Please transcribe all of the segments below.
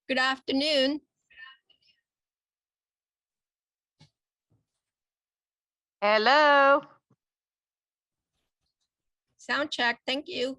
Good afternoon. Hello. Sound check. Thank you.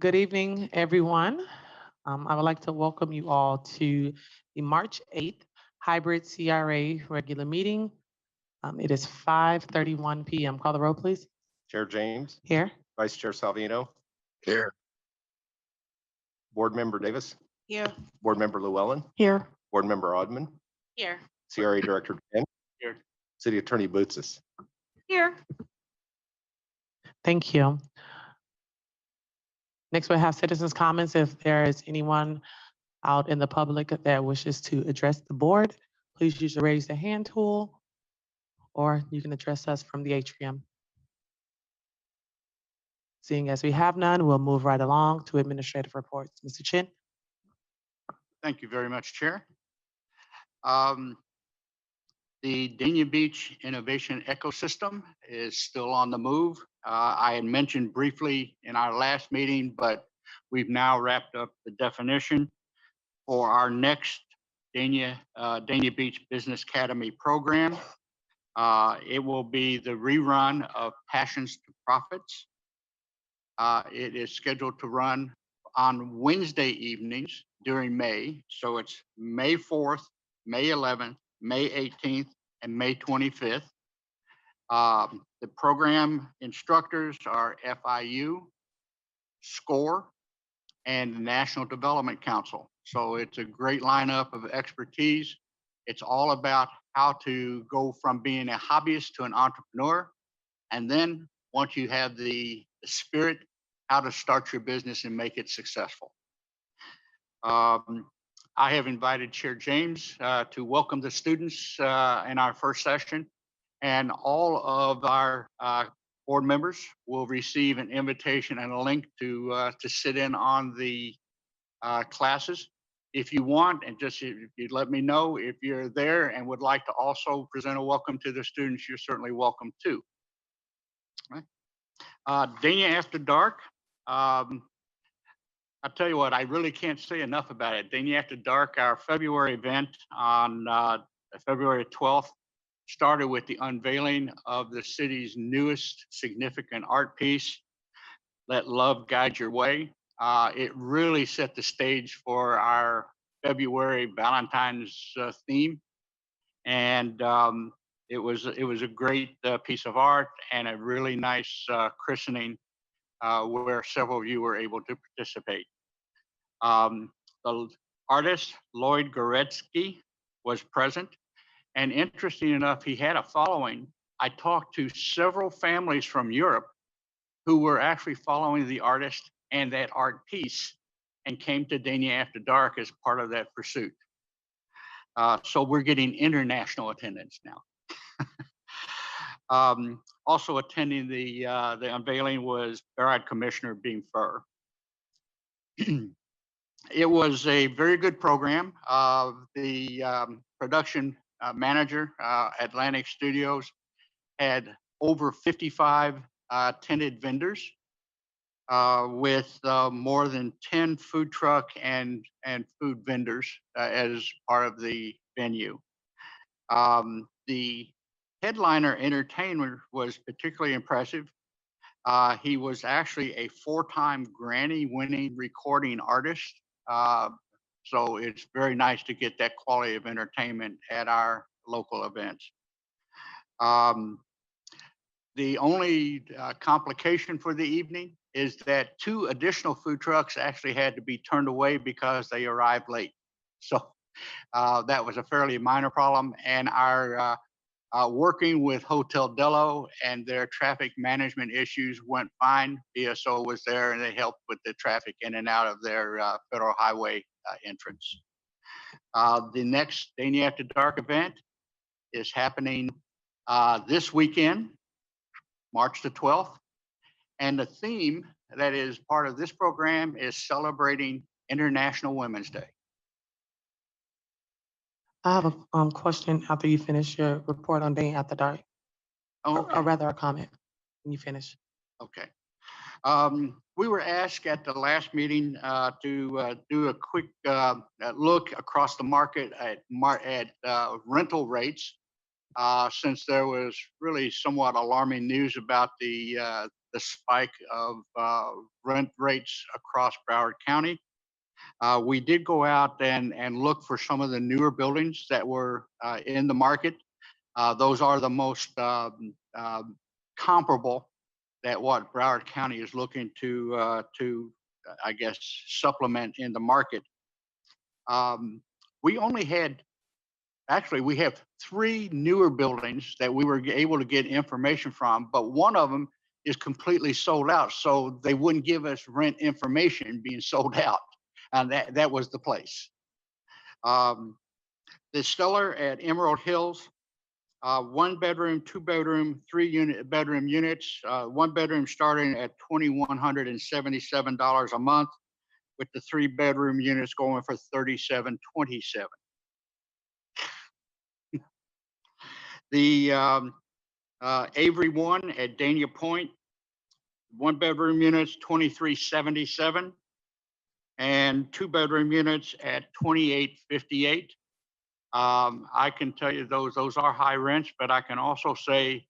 Good evening, everyone. I would like to welcome you all to the March 8th Hybrid CRA regular meeting. It is 5:31 p.m. Call the roll, please. Chair James, Here. Vice Chair Salvino, Here. Board Member Davis, Here. Board Member Llewellyn, Here. Board Member Odman, Here. CRA Director Dan, Here. City Attorney Bootsis. Here. Thank you. Next, we'll have citizens' comments. If there is anyone out in the public that wishes to address the board, please use the raise the hand tool, or you can address us from the atrium. Seeing as we have none, we'll move right along to administrative reports. Mr. Chin. Thank you very much, Chair. The Dania Beach Innovation Ecosystem is still on the move. I had mentioned briefly in our last meeting, but we've now wrapped up the definition for our next Dania Beach Business Academy program. It will be the rerun of Passions to Profits. It is scheduled to run on Wednesday evenings during May. So it's May 4th, May 11th, May 18th, and May 25th. The program instructors are FIU, SCORE, and the National Development Council. So it's a great lineup of expertise. It's all about how to go from being a hobbyist to an entrepreneur. And then once you have the spirit, how to start your business and make it successful. I have invited Chair James to welcome the students in our first session, and all of our board members will receive an invitation and a link to sit in on the classes. If you want, and just if you let me know if you're there and would like to also present a welcome to the students, you're certainly welcome too. Right. Dania After Dark. I'll tell you what, I really can't say enough about it. Dania After Dark, our February event on February 12th, started with the unveiling of the city's newest significant art piece, Let Love Guide Your Way. It really set the stage for our February Valentine's theme. And it was a great piece of art and a really nice christening where several of you were able to participate. The artist, Lloyd Goretzky, was present. And interesting enough, he had a following. I talked to several families from Europe who were actually following the artist and that art piece and came to Dania After Dark as part of that pursuit. So we're getting international attendance now. Also attending the unveiling was Barrett Commissioner Beam Fur. It was a very good program. The production manager, Atlantic Studios, had over 55 attended vendors with more than 10 food truck and food vendors as part of the venue. The headliner entertainer was particularly impressive. He was actually a 4-time Grammy-winning recording artist. So it's very nice to get that quality of entertainment at our local events. The only complication for the evening is that 2 additional food trucks actually had to be turned away because they arrived late. So that was a fairly minor problem, and our working with Hotel Dello and their traffic management issues went fine. BSO was there and they helped with the traffic in and out of their federal highway entrance. The next Dania After Dark event is happening this weekend, March the 12th. And the theme that is part of this program is celebrating International Women's Day. I have a question after you finish your report on Dania After Dark, Okay. or rather a comment when you finish. Okay. We were asked at the last meeting to do a quick look across the market at rental rates since there was really somewhat alarming news about the spike of rent rates across Broward County. We did go out and look for some of the newer buildings that were in the market. Those are the most comparable that what Broward County is looking to I guess, supplement in the market. We only had, actually, we have 3 newer buildings that we were able to get information from, but one of them is completely sold out. So they wouldn't give us rent information being sold out. And that was the place. The Stellar at Emerald Hills, 1 bedroom, 2 bedroom, 3 bedroom units. 1 bedroom starting at $2,177 a month, with the 3 bedroom units going for $3,727. The Avery 1 at Dania Point, 1 bedroom units $2,377, and 2 bedroom units at $2,858. I can tell you those are high rents, but I can also say,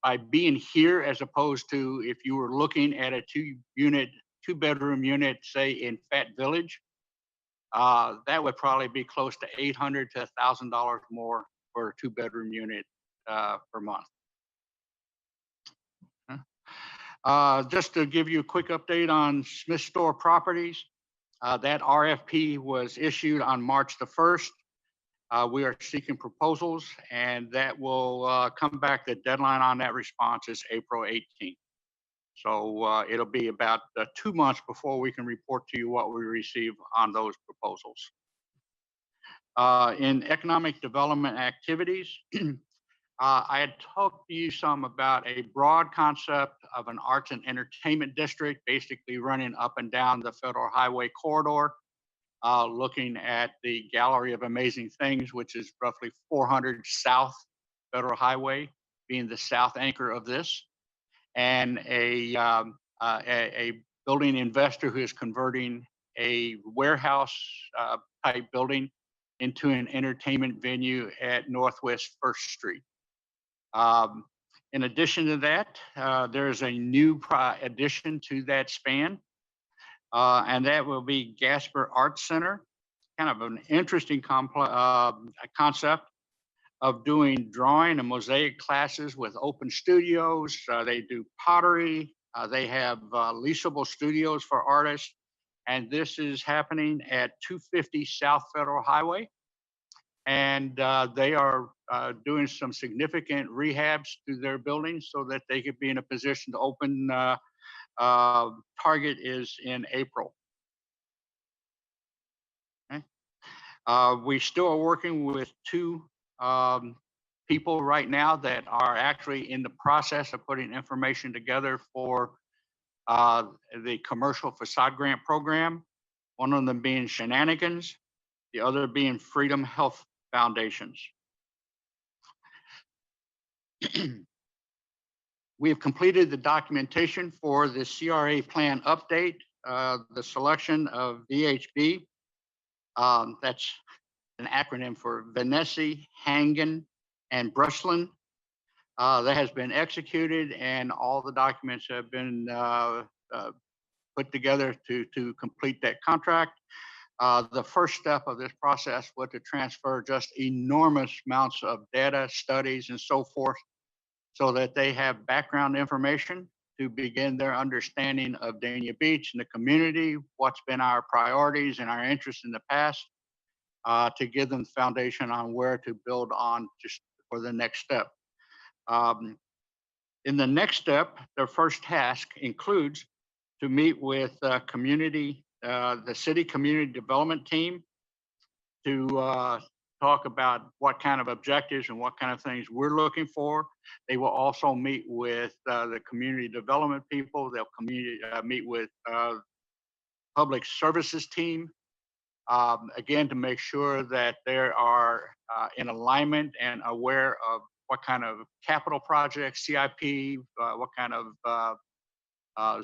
by being here as opposed to if you were looking at a 2 bedroom unit, say in Fat Village, that would probably be close to $800 to $1,000 more for a 2 bedroom unit per month. Just to give you a quick update on Smith Store Properties, that RFP was issued on March the 1st. We are seeking proposals, and that will come back. The deadline on that response is April 18th. So it'll be about 2 months before we can report to you what we receive on those proposals. In economic development activities, I had talked to you some about a broad concept of an arts and entertainment district, basically running up and down the Federal Highway corridor, looking at the Gallery of Amazing Things, which is roughly 400 South Federal Highway, being the south anchor of this, and a building investor who is converting a warehouse type building into an entertainment venue at Northwest First Street. In addition to that, there's a new addition to that span, and that will be Gasper Arts Center. Kind of an interesting concept of doing drawing and mosaic classes with open studios. They do pottery. They have leasable studios for artists. And this is happening at 250 South Federal Highway. And they are doing some significant rehabs to their buildings so that they could be in a position to open. Target is in April. Okay. We still are working with 2 people right now that are actually in the process of putting information together for the commercial facade grant program. One of them being Shenanigans, the other being Freedom Health Foundations. We have completed the documentation for the CRA plan update, the selection of VHB. That's an acronym for Vanessa, Hangen, and Brushland. That has been executed, and all the documents have been put together to complete that contract. The first step of this process was to transfer just enormous amounts of data, studies, and so forth, so that they have background information to begin their understanding of Dania Beach and the community, what's been our priorities and our interests in the past, to give them foundation on where to build on just for the next step. In the next step, their first task includes to meet with the city community development team to talk about what kind of objectives and what kind of things we're looking for. They will also meet with the community development people. They'll meet with public services team, again, to make sure that they are in alignment and aware of what kind of capital projects, CIP, what kind of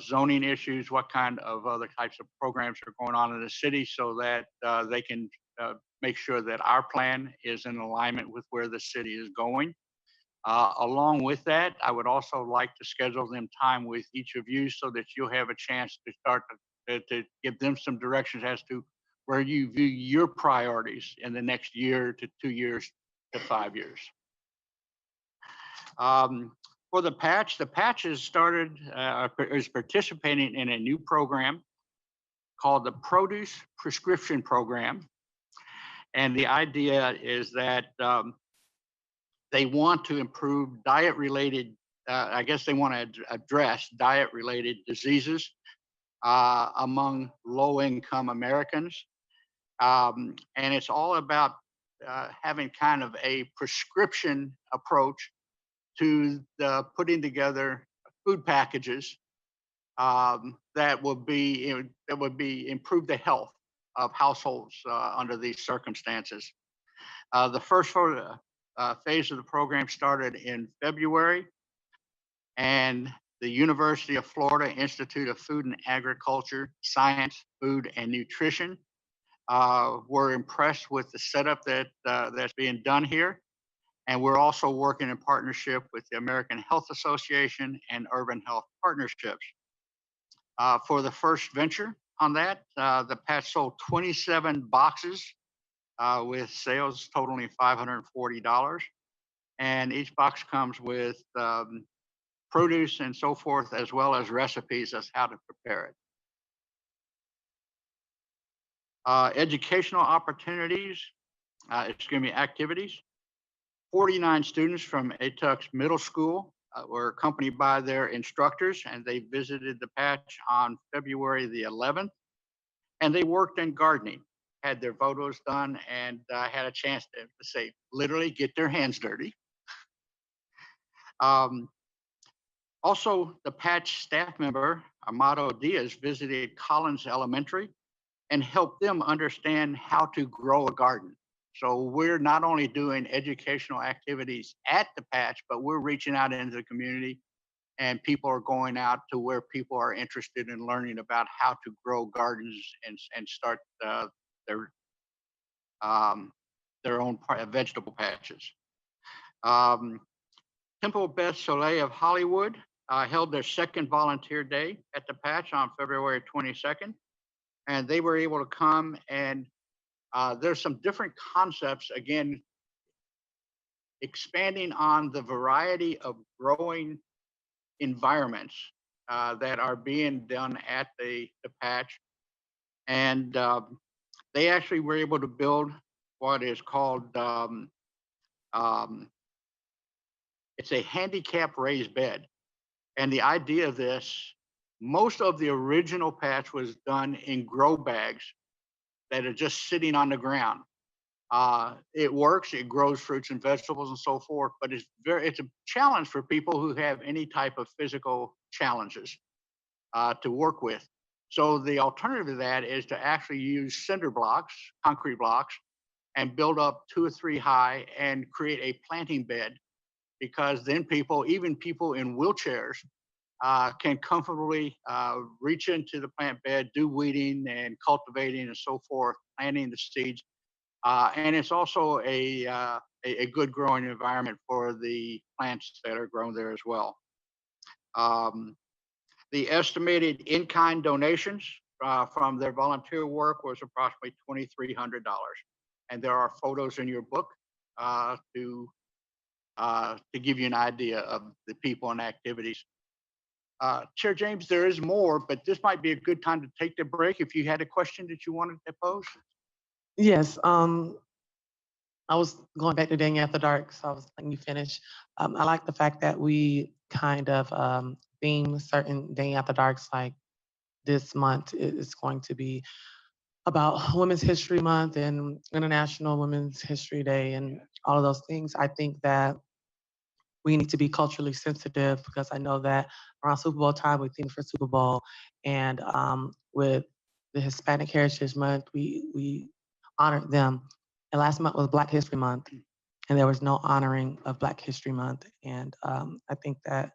zoning issues, what kind of other types of programs are going on in the city, so that they can make sure that our plan is in alignment with where the city is going. Along with that, I would also like to schedule them time with each of you so that you'll have a chance to start to give them some directions as to where you view your priorities in the next year to 2 years to 5 years. For the patch has started, is participating in a new program called the Produce Prescription Program. And the idea is that they want to improve diet-related, I guess they want to address diet-related diseases among low-income Americans. And it's all about having kind of a prescription approach to the putting together food packages that would improve the health of households under these circumstances. The first phase of the program started in February, and the University of Florida Institute of Food and Agriculture, Science, Food, and Nutrition were impressed with the setup that's being done here. And we're also working in partnership with the American Health Association and Urban Health Partnerships. For the first venture on that, the patch sold 27 boxes with sales totaling $540. And each box comes with produce and so forth, as well as recipes as how to prepare it. Educational opportunities, activities. 49 students from ATUC's middle school were accompanied by their instructors, and they visited the patch on February the 11th. And they worked in gardening, had their photos done, and had a chance to say, literally get their hands dirty. Also, the patch staff member, Amado Diaz, visited Collins Elementary and helped them understand how to grow a garden. So we're not only doing educational activities at the patch, but we're reaching out into the community, and people are going out to where people are interested in learning about how to grow gardens and start their own vegetable patches. Temple Beth Soleil of Hollywood held their second volunteer day at the patch on February 22nd, and they were able to come and there's some different concepts, again, expanding on the variety of growing environments that are being done at the patch. And they actually were able to build what is called, it's a handicap raised bed. And the idea of this, most of the original patch was done in grow bags that are just sitting on the ground. It works, it grows fruits and vegetables and so forth, but it's a challenge for people who have any type of physical challenges to work with. So the alternative to that is to actually use cinder blocks, concrete blocks, and build up 2 or 3 high and create a planting bed, because then people, even people in wheelchairs, can comfortably reach into the plant bed, do weeding and cultivating and so forth, planting the seeds. And it's also a good growing environment for the plants that are grown there as well. The estimated in-kind donations from their volunteer work was approximately $2,300. And there are photos in your book to give you an idea of the people and activities. Chair James, there is more, but this might be a good time to take the break if you had a question that you wanted to pose. Yes, I was going back to Dancing After Dark, so I was letting you finish. I like the fact that we kind of theme certain Dancing After Darks, like this month is going to be about Women's History Month and International Women's History Day and all of those things. I think that we need to be culturally sensitive, because I know that around Super Bowl time, we theme for Super Bowl. And with the Hispanic Heritage Month, we honored them. And last month was Black History Month, and there was no honoring of Black History Month. And I think that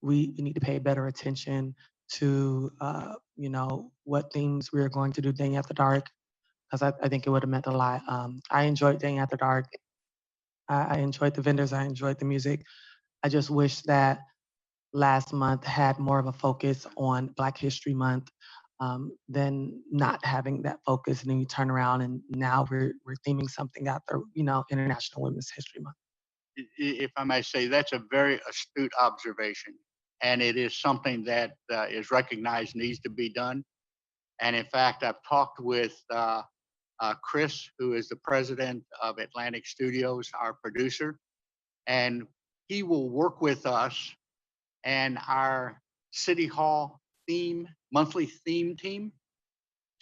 we need to pay better attention to, you know, what things we are going to do Dancing After Dark, because I think it would have meant a lot. I enjoyed Dancing After Dark. I enjoyed the vendors. I enjoyed the music. I just wish that last month had more of a focus on Black History Month than not having that focus. And then you turn around and now we're theming something after, International Women's History Month. If I may say, that's a very astute observation. And it is something that is recognized needs to be done. And in fact, I've talked with Chris, who is the president of Atlantic Studios, our producer, and he will work with us and our City Hall monthly theme team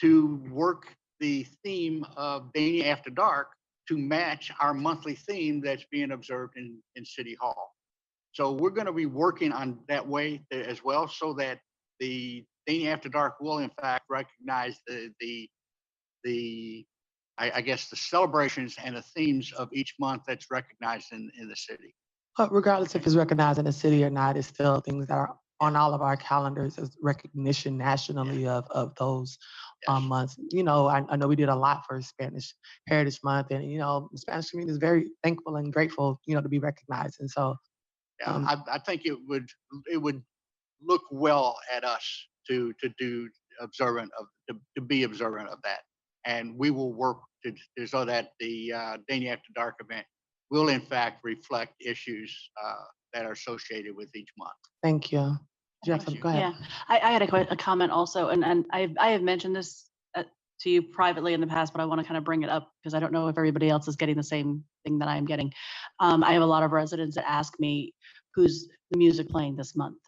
to work the theme of Dania After Dark to match our monthly theme that's being observed in City Hall. So we're going to be working on that way as well, so that the Dania After Dark will in fact recognize I guess the celebrations and the themes of each month that's recognized in the city. But regardless if it's recognized in the city or not, it's still things that are on all of our calendars as recognition nationally of those Yes. months. I know we did a lot for Spanish Heritage Month, and the Spanish community is very thankful and grateful, to be recognized. And so, I think it would look well at us to do to be observant of that, and we will work so that the Dania After Dark event will in fact reflect issues that are associated with each month. thank you. Jackson, go ahead. Yeah, I had a comment also, and I have mentioned this to you privately in the past, but I want to kind of bring it up because I don't know if everybody else is getting the same thing that I am getting. I have a lot of residents that ask me, who's the music playing this month?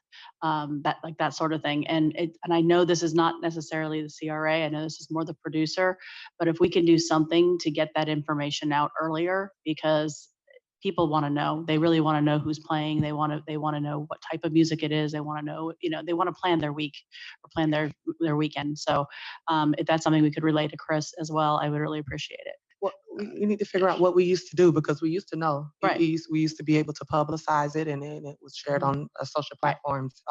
That sort of thing. And I know this is not necessarily the CRA. I know this is more the producer, but if we can do something to get that information out earlier, because people want to know, they really want to know who's playing. They want to know what type of music it is. They want to know, they want to plan their week or plan their weekend. So if that's something we could relay to Chris as well, I would really appreciate it. Well, we need to figure out what we used to do, because we used to know. Right. We used to be able to publicize it, and it was shared on social platforms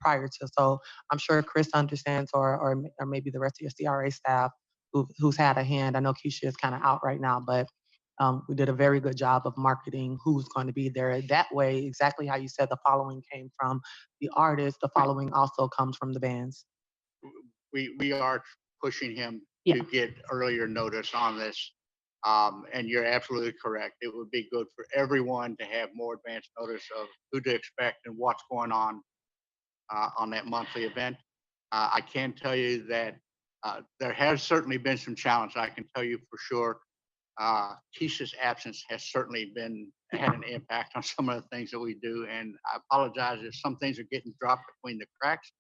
prior to. So I'm sure Chris understands, or maybe the rest of your CRA staff who's had a hand. I know Keisha is kind of out right now, but we did a very good job of marketing who's going to be there. That way, exactly how you said, the following came from the artist. The following also comes from the bands. We are pushing him Yeah. to get earlier notice on this. And you're absolutely correct. It would be good for everyone to have more advance notice of who to expect and what's going on that monthly event. I can tell you that there has certainly been some challenge. I can tell you for sure. Keisha's absence has certainly had an impact on some of the things that we do. And I apologize if some things are getting dropped between the cracks,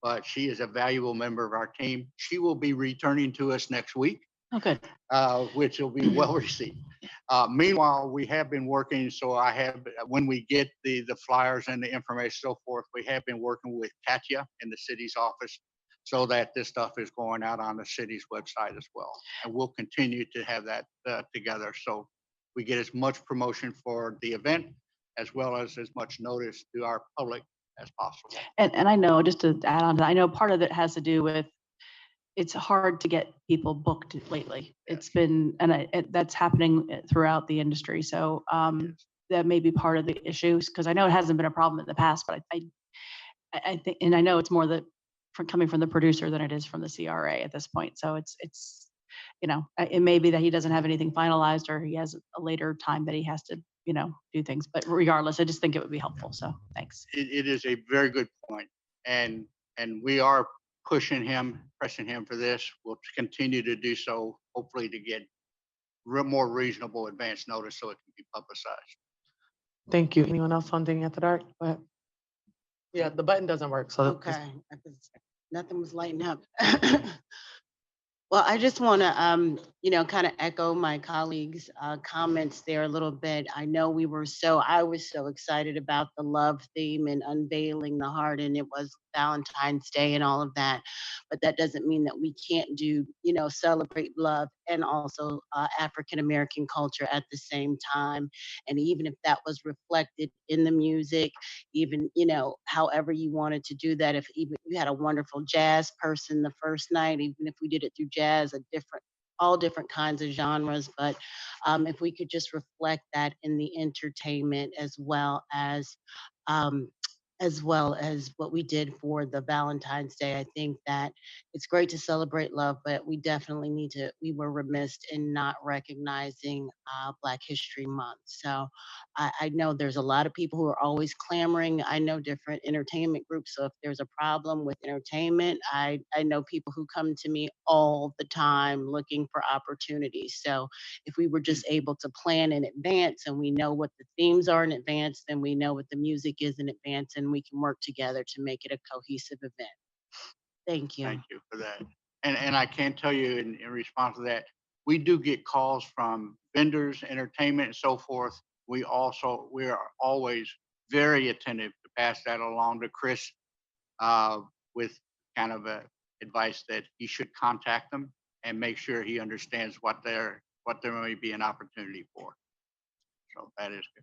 but she is a valuable member of our team. She will be returning to us next week. Oh, good. Which will be well received. Meanwhile, we have been working. So when we get the flyers and the information, so forth, we have been working with Katya in the city's office, so that this stuff is going out on the city's website as well. And we'll continue to have that together, so we get as much promotion for the event as well as much notice to our public as possible. And I know, just to add on to that, I know part of it has to do with, it's hard to get people booked lately. It's been, and that's happening throughout the industry. So that may be part of the issues, because I know it hasn't been a problem in the past, but I think, and I know it's more coming from the producer than it is from the CRA at this point. So it's it may be that he doesn't have anything finalized, or he has a later time that he has to do things. But regardless, I just think it would be helpful. So thanks. It is a very good point, and we are pressing him for this. We'll continue to do so, hopefully to get more reasonable advance notice so it can be publicized. Thank you. Anyone else on Dania After Dark? Go ahead. Yeah, the button doesn't work. So Okay, nothing was lighting up. Well, I just want to, kind of echo my colleagues' comments there a little bit. I know I was so excited about the love theme and unveiling the heart, and it was Valentine's Day and all of that. But that doesn't mean that we can't celebrate love and also African American culture at the same time. And even if that was reflected in the music, even, however you wanted to do that, if even you had a wonderful jazz person the first night, even if we did it through jazz, a different all different kinds of genres, but if we could just reflect that in the entertainment um, as well as what we did for the Valentine's Day. I think that it's great to celebrate love, but we definitely need to, we were remiss in not recognizing Black History Month. So I know there's a lot of people who are always clamoring. I know different entertainment groups. So if there's a problem with entertainment, I know people who come to me all the time looking for opportunities. So if we were just able to plan in advance and we know what the themes are in advance, then we know what the music is in advance and we can work together to make it a cohesive event. Thank you. Thank you for that. And I can tell you in response to that, we do get calls from vendors, entertainment and so forth. We are always very attentive to pass that along to Chris with kind of a advice that he should contact them and make sure he understands what there may be an opportunity for. So that is good.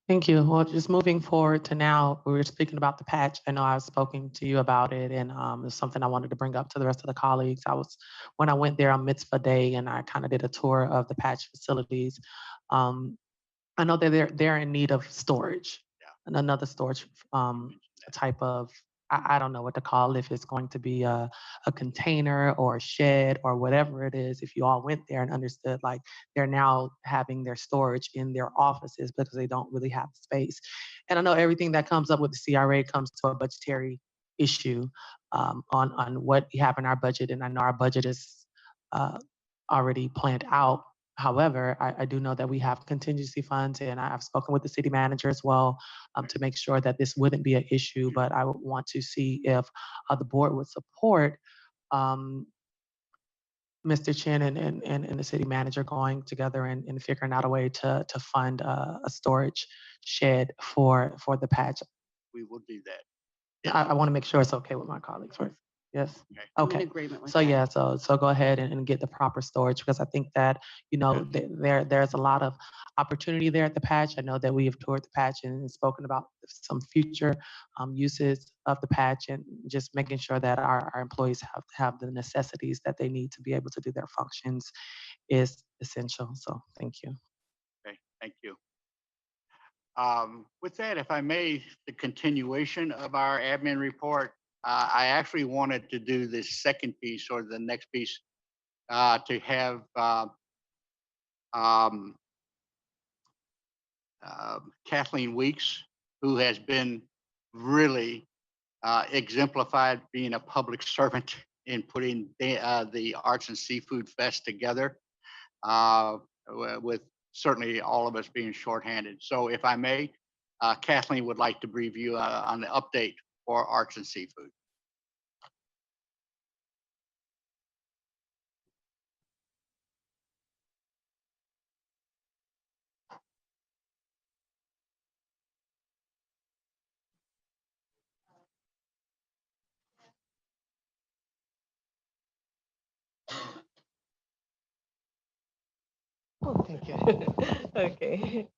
Thank you. Well, just moving forward to now, we were speaking about the patch. I know I've spoken to you about it, and it's something I wanted to bring up to the rest of the colleagues. When I went there on Mitzvah Day, and I kind of did a tour of the patch facilities. I know that they're in need of storage, and another storage type of, I don't know what to call it, if it's going to be a container or a shed or whatever it is. If you all went there and understood, like they're now having their storage in their offices because they don't really have space. And I know everything that comes up with the CRA comes to a budgetary issue on what we have in our budget. And I know our budget is already planned out. However, I do know that we have contingency funds, and I've spoken with the city manager as well to make sure that this wouldn't be an issue. But I would want to see if the board would support Mr. Chin and the city manager going together and figuring out a way to fund a storage shed for the patch. We will do that. I want to make sure it's okay with my colleagues first. Yes. I'm in Okay. agreement with So that. yeah, so go ahead and get the proper storage, because I think that, you know, there's a lot of opportunity there at the patch. I know that we have toured the patch and spoken about some future uses of the patch, and just making sure that our employees have the necessities that they need to be able to do their functions is essential. So thank you. Okay, thank you. With that, if I may, the continuation of our admin report, I actually wanted to do this second piece or the next piece to have Kathleen Weeks, who has been really exemplified being a public servant in putting the Arts and Seafood Fest together, with certainly all of us being shorthanded. So if I may, Kathleen would like to brief you on the update for Arts and Seafood. Oh, thank you. Okay.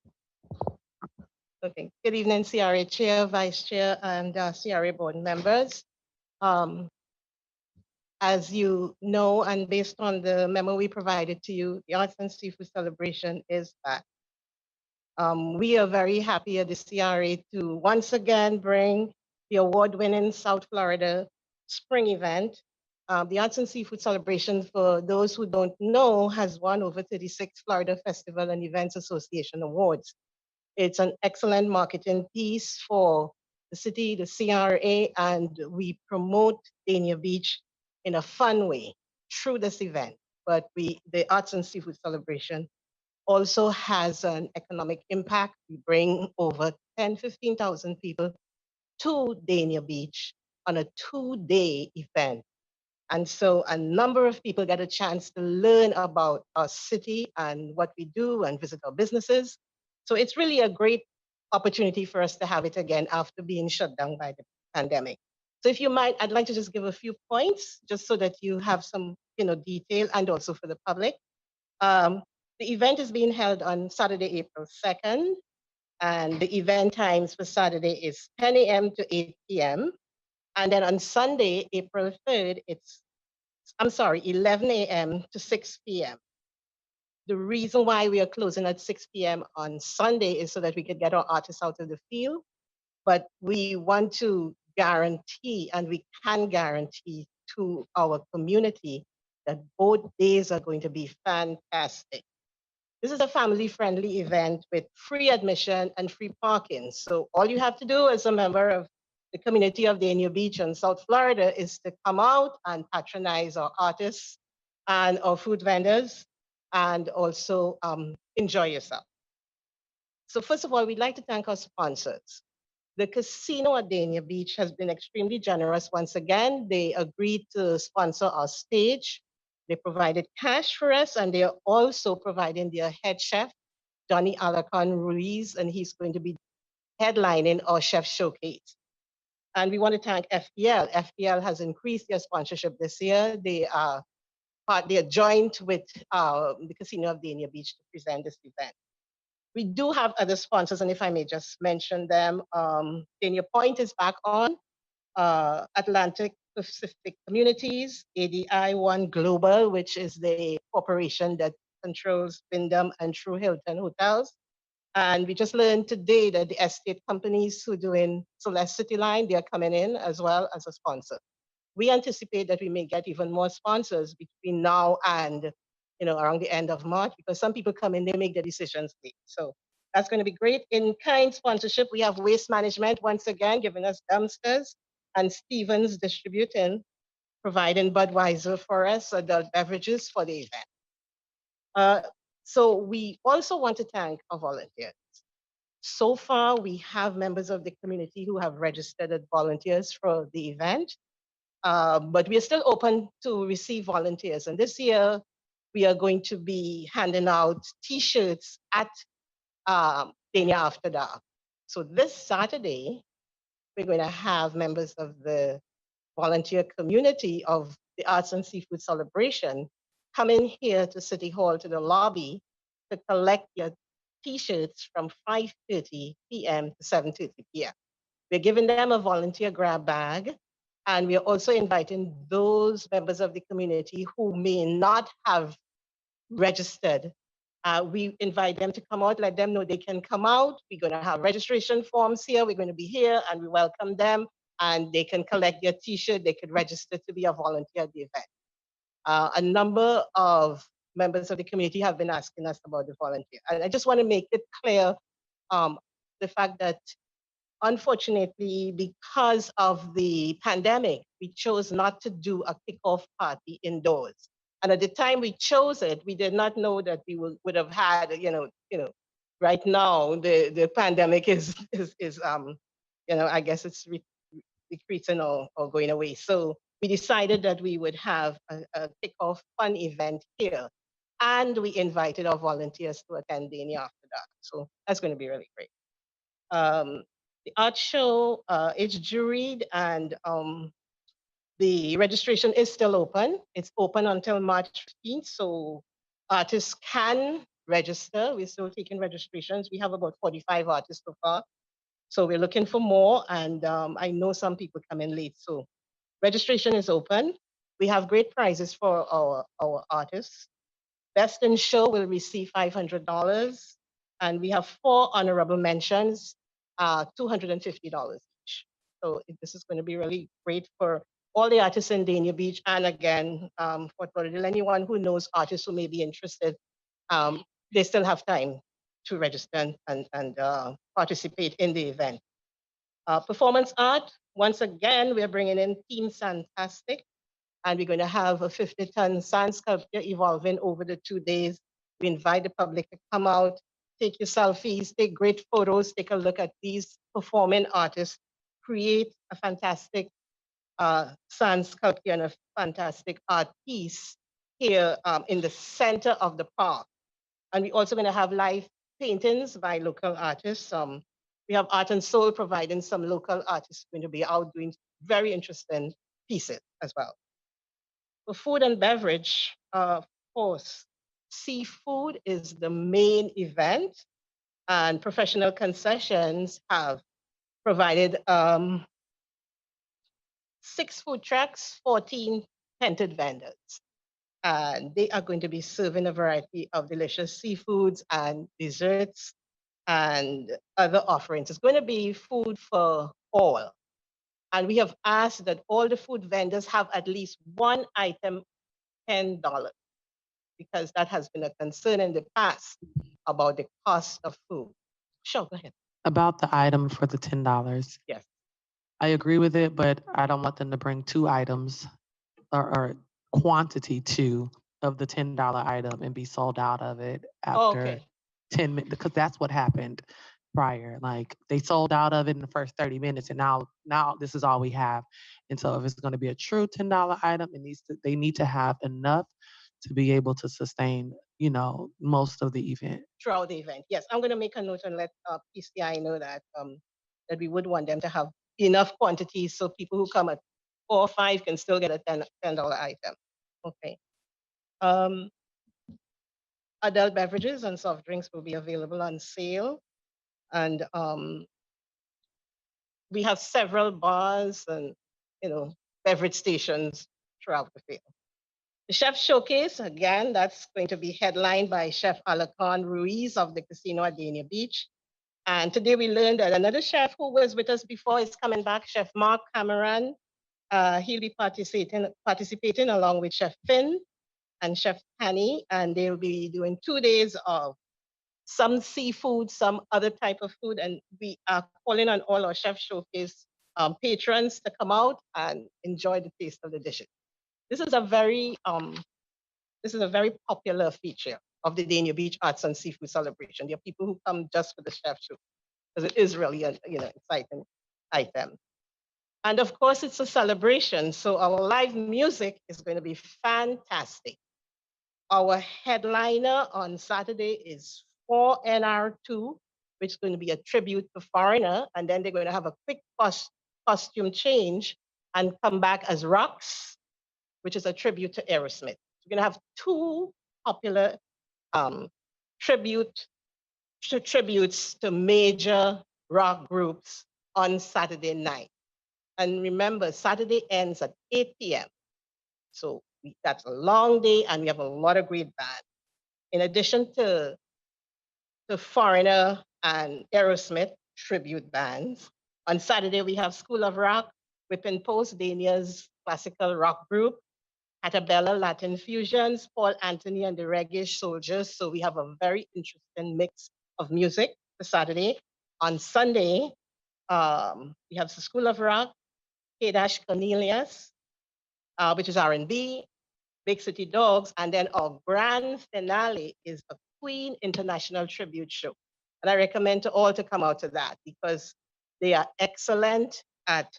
Okay. Good evening, CRA Chair, Vice Chair, and CRA Board members. As you know, and based on the memo we provided to you, the Arts and Seafood Celebration is back. We are very happy at the CRA to once again bring the award-winning South Florida Spring event. The Arts and Seafood Celebration, for those who don't know, has won over 36 Florida Festival and Events Association awards. It's an excellent marketing piece for the city, the CRA, and we promote Dania Beach in a fun way through this event. But the Arts and Seafood Celebration also has an economic impact. We bring over 15,000 people to Dania Beach on a 2-day event. And so a number of people get a chance to learn about our city and what we do and visit our businesses. So it's really a great opportunity for us to have it again after being shut down by the pandemic. So if you might, I'd like to just give a few points just so that you have some detail, and also for the public. The event is being held on Saturday, April 2nd, and the event times for Saturday is 10 a.m. to 8 p.m. And then on Sunday, April 3rd, it's I'm sorry, 11 a.m. to 6 p.m. The reason why we are closing at 6 p.m. on Sunday is so that we could get our artists out of the field. But we want to guarantee, and we can guarantee to our community that both days are going to be fantastic. This is a family-friendly event with free admission and free parking. So all you have to do as a member of the community of Dania Beach in South Florida is to come out and patronize our artists and our food vendors and also enjoy yourself. So first of all, we'd like to thank our sponsors. The casino at Dania Beach has been extremely generous once again. They agreed to sponsor our stage. They provided cash for us, and they are also providing their head chef, Johnny Alacon Ruiz, and he's going to be headlining our chef showcase. And we want to thank FPL. FPL has increased their sponsorship this year. They are joined with the Casino of Dania Beach to present this event. We do have other sponsors, and if I may just mention them, Dania Point is back on, Atlantic Pacific Communities, ADI One Global, which is the corporation that controls Wyndham and True Hilton hotels. And we just learned today that the estate companies who are doing Celeste City Line, they are coming in as well as a sponsor. We anticipate that we may get even more sponsors between now and around the end of March, because some people come in, they make the decisions late. So that's going to be great. In kind sponsorship, we have Waste Management once again giving us dumpsters, and Stevens Distributing providing Budweiser for us, adult beverages for the event. So we also want to thank our volunteers. So far, we have members of the community who have registered as volunteers for the event. But we are still open to receive volunteers. And this year, we are going to be handing out T-shirts at Dania After Dark. So this Saturday, we're going to have members of the volunteer community of the Arts and Seafood Celebration come in here to City Hall, to the lobby, to collect your T-shirts from 5:30 p.m. to 7:30 p.m. We're giving them a volunteer grab bag, and we are also inviting those members of the community who may not have registered. We invite them to come out, let them know they can come out. We're going to have registration forms here. We're going to be here, and we welcome them, and they can collect their T-shirt. They could register to be a volunteer at the event. A number of members of the community have been asking us about the volunteer. And I just want to make it clear the fact that unfortunately, because of the pandemic, we chose not to do a kickoff party indoors. And at the time we chose it, we did not know that we would have had, right now the pandemic is I guess it's decreasing or going away. So we decided that we would have a kickoff fun event here, and we invited our volunteers to attend Dania After Dark. So that's going to be really great. The art show, it's juried, and the registration is still open. It's open until March 15th, so artists can register. We're still taking registrations. We have about 45 artists so far. So we're looking for more, and I know some people come in late, so registration is open. We have great prizes for our artists. Best in Show will receive $500, and we have 4 honorable mentions, $250 each. So this is going to be really great for all the artists in Dania Beach, and again, Fort Lauderdale, anyone who knows artists who may be interested, they still have time to register and participate in the event. Performance art, once again, we're bringing in Team Fantastic, and we're going to have a 50-ton sand sculpture evolving over the 2 days. We invite the public to come out, take your selfies, take great photos, take a look at these performing artists, create a fantastic sand sculpture and a fantastic art piece here in the center of the park. And we're also going to have live paintings by local artists. We have Art and Soul providing some local artists going to be out doing very interesting pieces as well. For food and beverage, of course, seafood is the main event, and professional concessions have provided 6 food trucks, 14 tented vendors. And they are going to be serving a variety of delicious seafoods and desserts and other offerings. It's going to be food for all. And we have asked that all the food vendors have at least one item $10 because that has been a concern in the past about the cost of food. Sure, go ahead. About the item for the $10. Yes. I agree with it, but I don't want them to bring two items or quantity two of the $10 item and be sold out of it after Okay. 10 minutes, because that's what happened prior. Like they sold out of it in the first 30 minutes and now this is all we have. And so if it's going to be a true $10 item, they need to have enough to be able to sustain, most of the event. Throughout the event. Yes, I'm going to make a note and let PCI know that that we would want them to have enough quantities so people who come at 4 or 5 can still get a $10 item. Okay. Adult beverages and soft drinks will be available on sale, and we have several bars and beverage stations throughout the field. The Chef Showcase, again, that's going to be headlined by Chef Alakan Ruiz of the Casino at Dania Beach. And today we learned that another chef who was with us before is coming back, Chef Mark Cameron. He'll be participating along with Chef Finn and Chef Tanny, and they'll be doing 2 days of some seafood, some other type of food. And we are calling on all our Chef Showcase patrons to come out and enjoy the taste of the dishes. This is a very popular feature of the Dania Beach Arts and Seafood Celebration. There are people who come just for the chef show because it is really an exciting item. And of course, it's a celebration. So our live music is going to be fantastic. Our headliner on Saturday is 4NR2, which is going to be a tribute to Foreigner. And then they're going to have a quick costume change and come back as Rocks, which is a tribute to Aerosmith. We're going to have 2 popular tributes to major rock groups on Saturday night. And remember, Saturday ends at 8 p.m. So that's a long day, and we have a lot of great bands. In addition to Foreigner and Aerosmith tribute bands, on Saturday we have School of Rock, Whipping Post, Dania's classical rock group, Catabella Latin Fusions, Paul Anthony and the Reggae Soldiers. So we have a very interesting mix of music for Saturday. On Sunday, we have the School of Rock, K-Dash Cornelius, which is R&B, Big City Dogs, and then our grand finale is a Queen International Tribute Show. And I recommend to all to come out to that because they are excellent at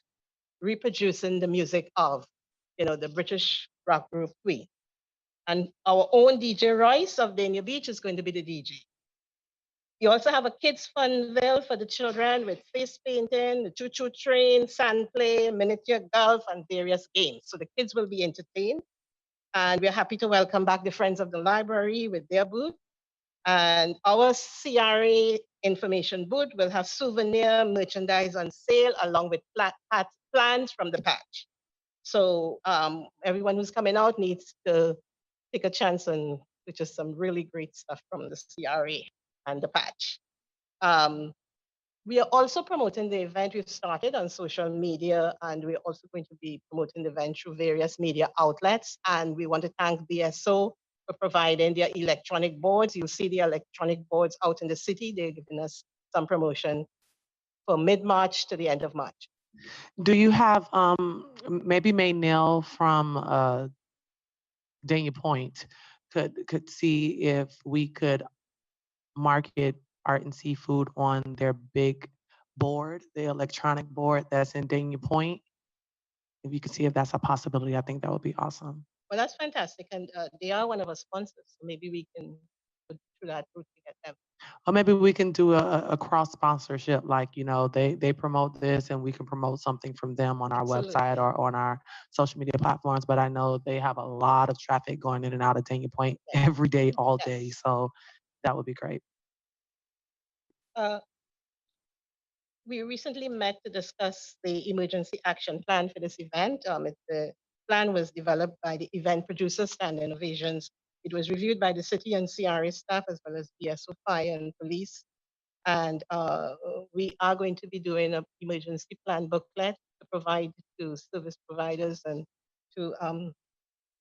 reproducing the music of, the British rock group Queen. And our own DJ Royce of Dania Beach is going to be the DJ. You also have a kids' funville for the children with face painting, the choo-choo train, sand play, miniature golf, and various games. So the kids will be entertained. And we're happy to welcome back the Friends of the Library with their booth. And our CRA information booth will have souvenir merchandise on sale along with plans from the patch. So everyone who's coming out needs to take a chance and purchase some really great stuff from the CRA and the patch. We are also promoting the event we've started on social media, and we're also going to be promoting the event through various media outlets. And we want to thank BSO for providing their electronic boards. You'll see the electronic boards out in the city. They're giving us some promotion for mid-March to the end of March. Do you have maybe Maynell from Dania Point could see if we could market art and seafood on their big board, the electronic board that's in Dania Point? If you could see if that's a possibility, I think that would be awesome. Well, that's fantastic. And they are one of our sponsors. So maybe we can go through that route to get them. Or maybe we can do a cross sponsorship, like, they promote this and we can promote something from them on our Absolutely. website or on our social media platforms. But I know they have a lot of traffic going in and out of Dania Point every day, all day. Yes. So that would be great. We recently met to discuss the emergency action plan for this event. It's the plan was developed by the Event Producers Standard Innovations. It was reviewed by the city and CRA staff as well as BSO Fire and Police. And we are going to be doing an emergency plan booklet to provide to service providers and to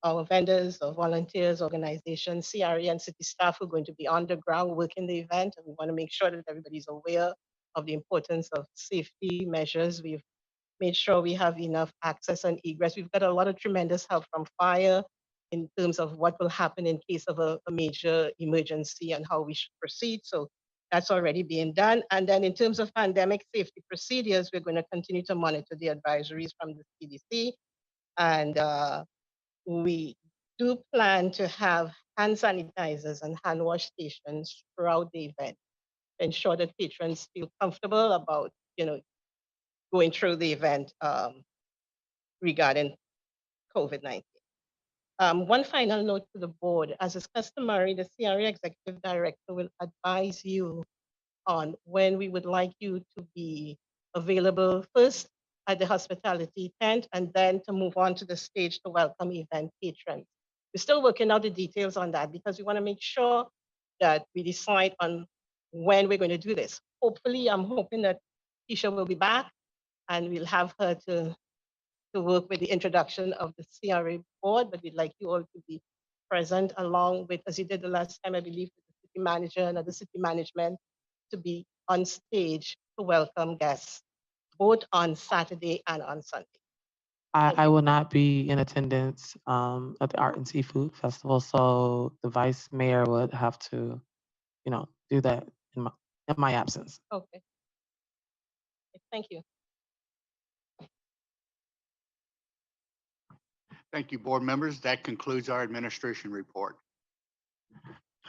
our vendors or volunteers, organizations, CRE and city staff who are going to be on the ground working the event. And we want to make sure that everybody's aware of the importance of safety measures. We've made sure we have enough access and egress. We've got a lot of tremendous help from fire in terms of what will happen in case of a major emergency and how we should proceed. So that's already being done. And then in terms of pandemic safety procedures, we're going to continue to monitor the advisories from the CDC. And we do plan to have hand sanitizers and hand wash stations throughout the event to ensure that patrons feel comfortable about, going through the event regarding COVID-19. One final note to the board, as is customary, the CRA Executive Director will advise you on when we would like you to be available first at the hospitality tent and then to move on to the stage to welcome event patrons. We're still working out the details on that because we want to make sure that we decide on when we're going to do this. Hopefully, I'm hoping that Keisha will be back and we'll have her to work with the introduction of the CRA board, but we'd like you all to be present along with, as you did the last time, I believe, with the city manager and other city management to be on stage to welcome guests, both on Saturday and on Sunday. I will not be in attendance at the Art and Seafood Festival, so the vice mayor would have to, do that in my absence. Okay. Thank you. Thank you, board members. That concludes our administration report.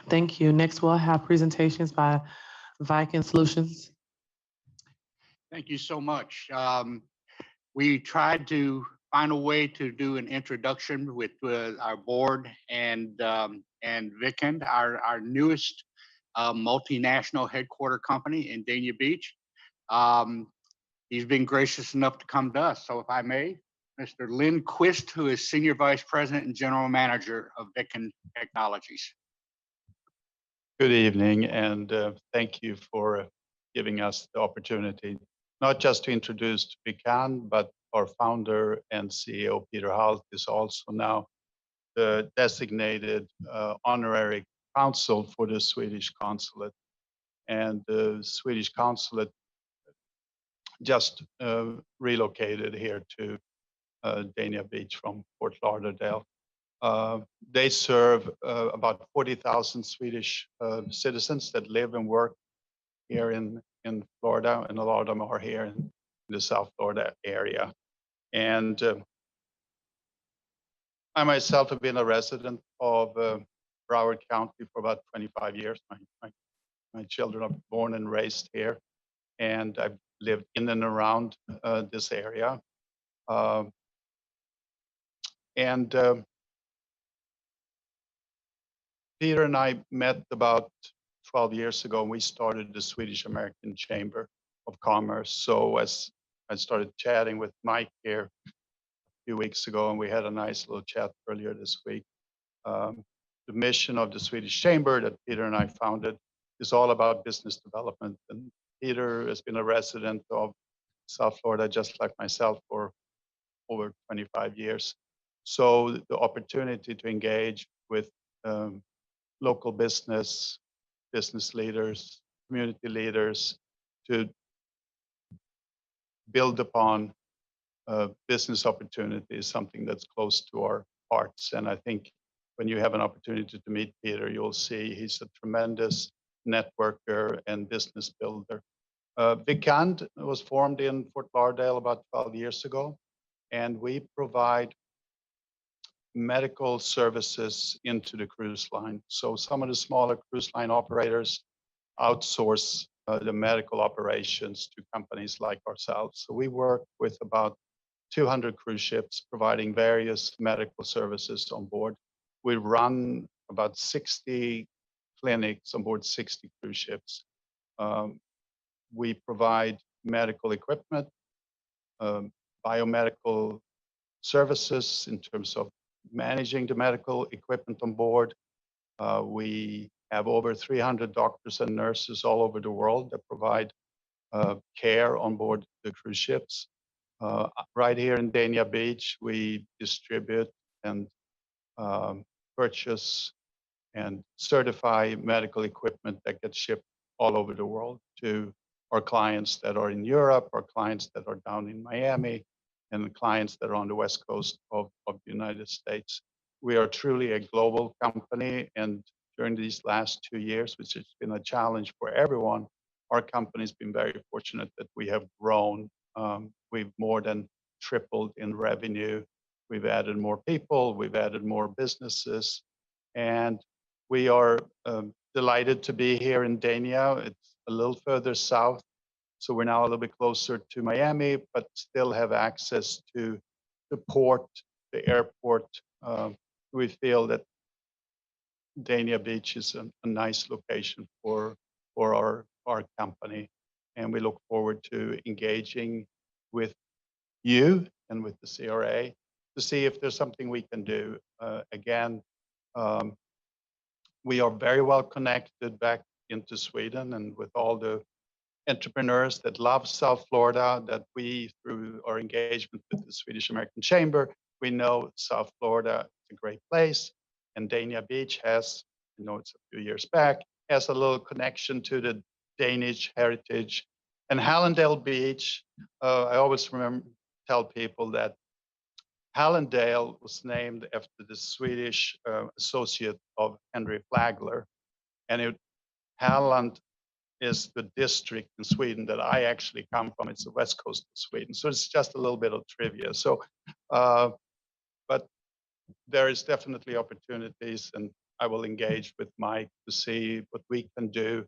Thank you. Next, we'll have presentations by Viking Solutions. Thank you so much. We tried to find a way to do an introduction with our board and Vikend, our newest multinational headquarter company in Dania Beach. He's been gracious enough to come to us. So if I may, Mr. Lynn Quist, who is Senior Vice President and General Manager of Vikend Technologies. Good evening, and thank you for giving us the opportunity, not just to introduce Vikan, but our founder and CEO, Peter Halt, is also now the designated honorary consul for the Swedish consulate. And the Swedish consulate just relocated here to Dania Beach from Fort Lauderdale. They serve about 40,000 Swedish citizens that live and work here in Florida, and a lot of them are here in the South Florida area. And I myself have been a resident of Broward County for about 25 years. My children are born and raised here, and I've lived in and around this area. Peter and I met about 12 years ago, and we started the Swedish American Chamber of Commerce. So as I started chatting with Mike here a few weeks ago, and we had a nice little chat earlier this week. The mission of the Swedish Chamber that Peter and I founded is all about business development. And Peter has been a resident of South Florida, just like myself, for over 25 years. So the opportunity to engage with local business leaders, community leaders, to build upon business opportunities, something that's close to our hearts. And I think when you have an opportunity to meet Peter, you'll see he's a tremendous networker and business builder. Vikand was formed in Fort Lauderdale about 12 years ago, and we provide medical services into the cruise line. So some of the smaller cruise line operators outsource the medical operations to companies like ourselves. So we work with about 200 cruise ships providing various medical services on board. We run about 60 clinics on board 60 cruise ships. We provide medical equipment, biomedical services in terms of managing the medical equipment on board. We have over 300 doctors and nurses all over the world that provide care on board the cruise ships. Right here in Dania Beach, we distribute and purchase and certify medical equipment that gets shipped all over the world to our clients that are in Europe, our clients that are down in Miami, and the clients that are on the West Coast of the United States. We are truly a global company, and during these last 2 years, which has been a challenge for everyone, our company's been very fortunate that we have grown. We've more than tripled in revenue. We've added more people, we've added more businesses, and we are delighted to be here in Dania. It's a little further south, so we're now a little bit closer to Miami, but still have access to the port, the airport. We feel that Dania Beach is a nice location for our company, and we look forward to engaging with you and with the CRA to see if there's something we can do. Again, we are very well connected back into Sweden and with all the entrepreneurs that love South Florida, that we, through our engagement with the Swedish American Chamber, we know South Florida is a great place. And Dania Beach has, you know, it's a few years back, has a little connection to the Danish heritage. And Hallandale Beach, I always tell people that Hallandale was named after the Swedish associate of Henry Flagler. And Halland is the district in Sweden that I actually come from. It's the west coast of Sweden. So it's just a little bit of trivia. So, but there is definitely opportunities, and I will engage with Mike to see what we can do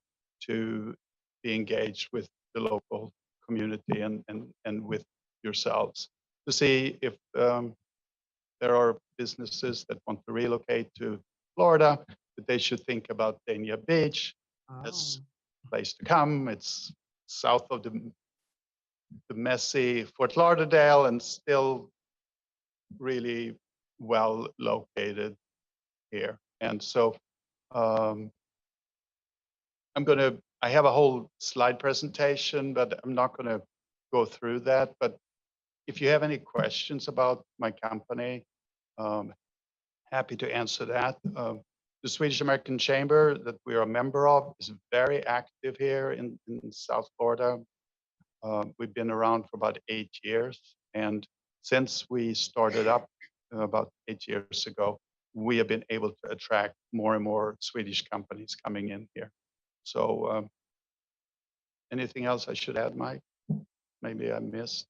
to be engaged with the local community and with yourselves to see if there are businesses that want to relocate to Florida, that they should think about Dania Beach as a place to come. It's south of the messy Fort Lauderdale and still really well located here. And so I have a whole slide presentation, but I'm not going to go through that. But if you have any questions about my company, happy to answer that. The Swedish American Chamber that we are a member of is very active here in South Florida. We've been around for about 8 years. And since we started up about 8 years ago, we have been able to attract more and more Swedish companies coming in here. So anything else I should add, Mike? Maybe I missed.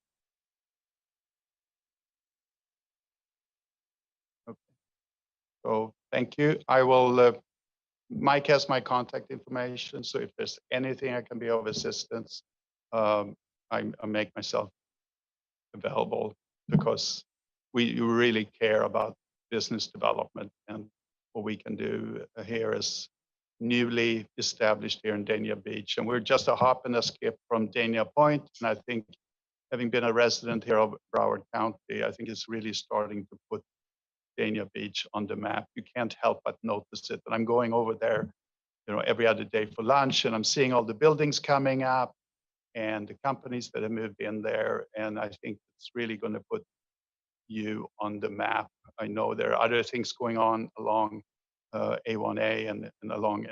Okay. So thank you. I will, Mike has my contact information. So if there's anything I can be of assistance, I make myself available because we really care about business development and what we can do here as newly established here in Dania Beach. And we're just a hop and a skip from Dania Point. And I think having been a resident here of Broward County, I think it's really starting to put Dania Beach on the map. You can't help but notice it. And I'm going over there, you know, every other day for lunch, and I'm seeing all the buildings coming up and the companies that have moved in there. And I think it's really going to put you on the map. I know there are other things going on along A1A and along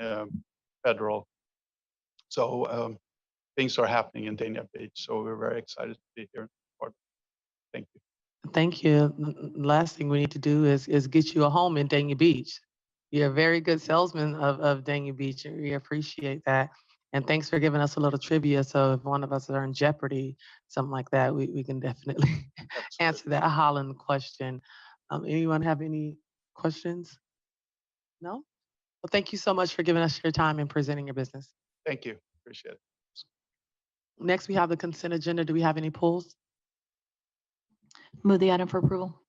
Federal. So things are happening in Dania Beach. So we're very excited to be here. Thank you. Thank you. Last thing we need to do is get you a home in Dania Beach. You're a very good salesman of Dania Beach, and we appreciate that. And thanks for giving us a little trivia. So if one of us are in jeopardy, something like that, we can definitely answer that Holland question. Anyone have any questions? No? Well, thank you so much for giving us your time and presenting your business. Thank you. Appreciate it. Next, we have the consent agenda. Do we have any pulls? Move the item for approval.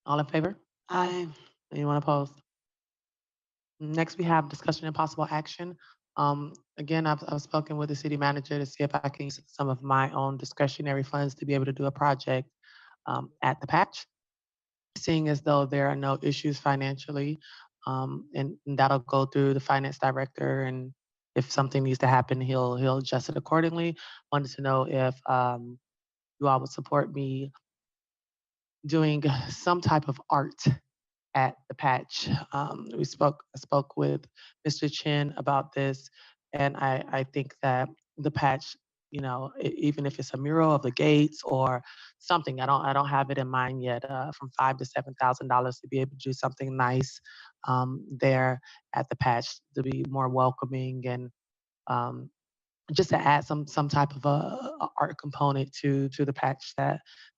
All in favor? Aye. Anyone opposed? Next, we have discussion and possible action. Again, I've spoken with the city manager to see if I can use some of my own discretionary funds to be able to do a project. at the patch, seeing as though there are no issues financially. And that'll go through the finance director, and if something needs to happen, he'll adjust it accordingly. Wanted to know if you all would support me doing some type of art at the patch. I spoke with Mr. Chin about this, and I think that the patch, even if it's a mural of the gates or something, I don't have it in mind yet. From $5,000 to $7,000 to be able to do something nice there at the patch to be more welcoming and just to add some type of a art component to the patch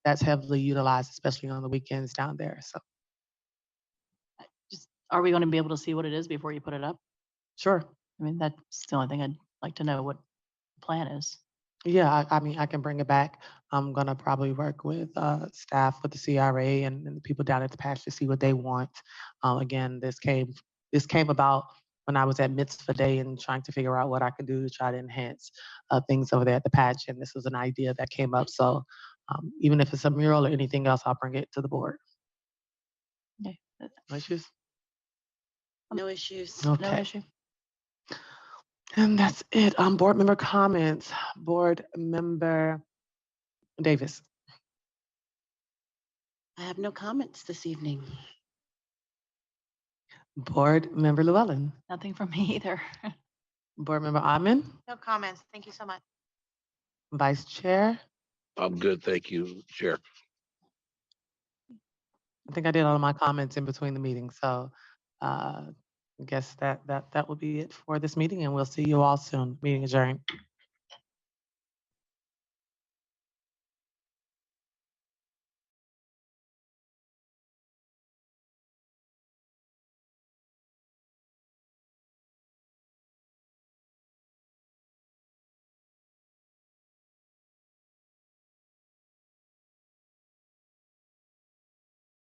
that's heavily utilized, especially on the weekends down there. So Just, are we going to be able to see what it is before you put it up? sure. I mean, that's the only thing I'd like to know what the plan is. Yeah, I mean, I can bring it back. I'm gonna probably work with staff with the CRA and the people down at the patch to see what they want. Again, this came about when I was at Mitzvah Day and trying to figure out what I could do to try to enhance things over there at the patch. And this was an idea that came up. So even if it's a mural or anything else, I'll bring it to the board. Okay. No issues? No issues. No Okay. issue. And that's it. Board member comments. Board member Davis. I have no comments this evening. Board member Llewellyn. Nothing from me either. Board member Amen. No comments. Thank you so much. Vice Chair. I'm good, thank you, Chair. I think I did all of my comments in between the meetings. So I guess that will be it for this meeting, and we'll see you all soon. Meeting adjourned.